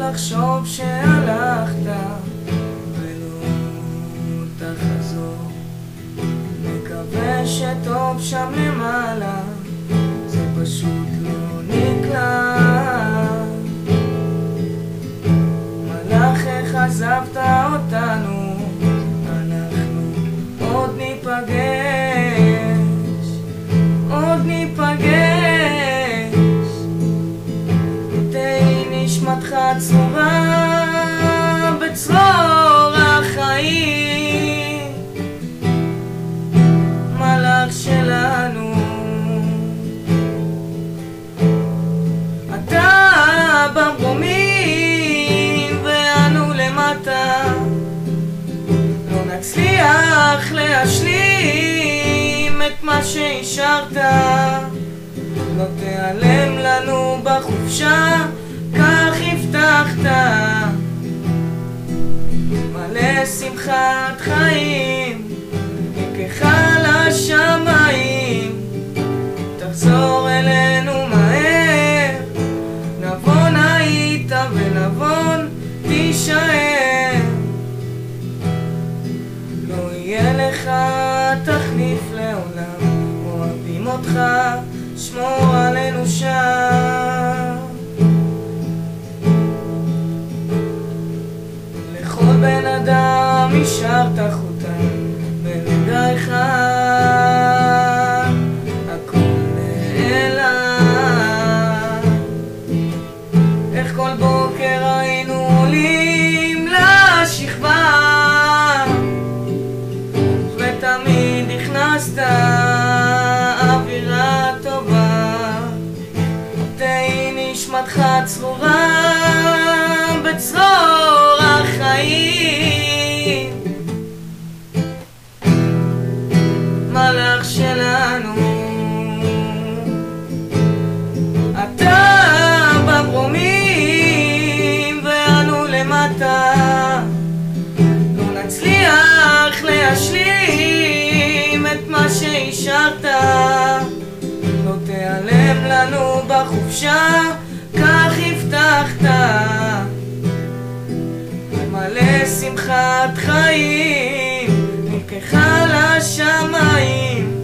לחשוב שהלכת ולא תחזור, מקווה שטוב שם למעלה, זה פשוט לא נקלט. מלאך איך עזבת אותנו, אנחנו עוד ניפגש, עוד ניפגש. נשמתך צרורה בצרור החיים, מלאך שלנו. אתה במרומים ואנו למטה, לא נצליח להשלים את מה שהשארת. לא תיעלם לנו בחופשה, כך הבטחת, מלא שמחת חיים, נקחה לשמיים. תחזור אלינו מהר, נבון היית ונבון תישאר. לא יהיה לך תחליף לעולם, אוהבים אותך, שמור עלינו שם. בן אדם השארת חותם ברגע אחד, הכל נעלם. איך כל בוקר היינו עולים לשכבה, ותמיד נכנסת אווירה טובה. תהי נשמתך צרורה בצרור החיים, מלאך שלנו. אתה במרומים ואנו למטה, לא נצליח להשלים את מה שהשארת. לא תיעלם לנו בחופשה, כך הבטחת, מלא שמחת חיים, נלקחה לשמיים.